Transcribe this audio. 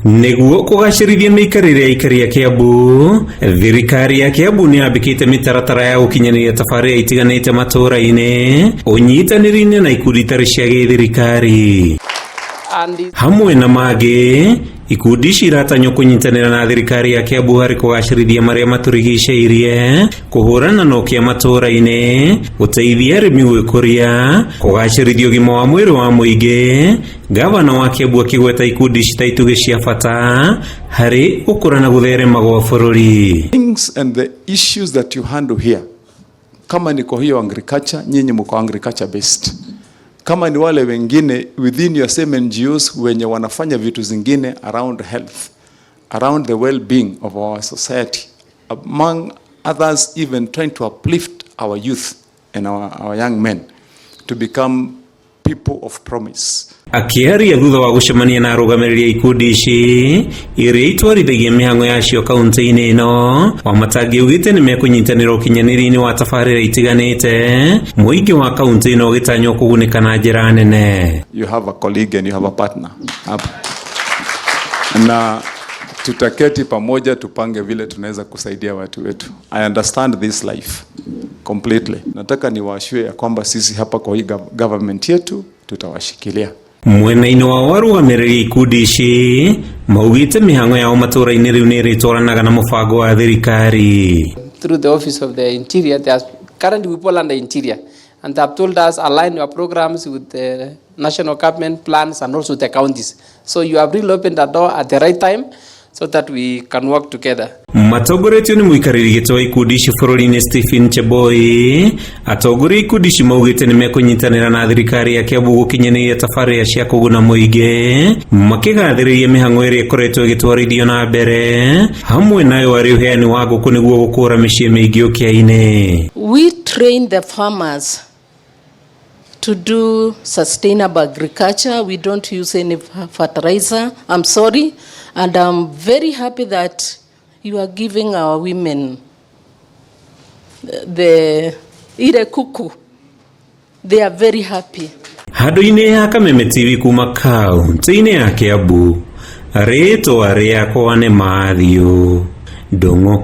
Niguo kugacirithia miikarire ya ikari ya Kiambu, thirikari ya Kiambu ni yambikite mitaratara ya gukinyaniria tabarĩra itiganite matũra-ini unyitanĩri-inĩ na ikundi itari cia gĩthirikari. Hamwe na mangĩ, ikundi ciratanywo kunyitanĩra na thirikari ya Kiambu harĩ kugacirithia maria maturigicĩirie, kuhurana na UKIA matũra-ini, guteithia arĩmi gwĩkũria, kugacirithia ũgima wa mwĩrĩ wa mũingĩ. Gavana wa Kiambu akigweta ikundi citaituge cia bata harĩ gũkũra na gũtherema gwa bũrũri. Things and the issues that you handle here, kama ni kwa hiyo agriculture, nyinyi mko agriculture based. Kama ni wale wengine within your same NGOs wenye wanafanya vitu zingine around health, around the well-being of our society, among others even trying to uplift our youth and our young men to become people of promise. Akiaria thutha wa gucemania na arugamiriri ikundi ici iria itwarithagia mihango yacio kaunti-ini ino, WAMATANGI ugite ni mekunyitanira ukinyanĩri-inĩ wa tabarĩra itiganite, muingi wa kaunti ino gitanywo kugunika na njĩra nene. You have a colleague and you have a partner. Na tutaketi pamoja tupange vile tunaweza kusaidia watu wetu. I understand this life completely. Nataka niwaashue ya kwamba sisi hapa kwa hii government yetu tutawashikilia. Mwena-inĩ wa warugamiriri ikundi ici maugite mihango yao matũra-inĩ riu nĩ ĩrĩtwaranaga na mũbango wa thirikari. Through the office of the interior, there are currently people under interior, and they have told us align your programs with the national government plans and also the counties. So you have really opened the door at the right time so that we can work together. Matongoretio ni muikariri gĩtĩ wa ikundi ici bũrũri-inĩ Stephen Cheboi atongoria ikundi ici maugite ni mekunyitanĩra na thirikari ya Kiambu gukinyanĩria tabarĩra cia kũguna mũingĩ, makigathĩrĩria mĩhang'o ĩrĩa ĩkoretwo ĩgĩtwarithio na mbere, hamwe nayo arĩ ũheani wa ngũkũ nĩguo gũkũra mĩciĩ mĩingĩ UKIA-inĩ. We train the farmers to do sustainable agriculture. We don't use any fertilizer. I'm sorry, and I'm very happy that you are giving our women the kuku. They are very happy. Handũ-inĩ ya Kameme TV kuma kaunti-inĩ ya Kiambu, rĩtwa rĩakwa nĩ Mathiũ Ndung'u.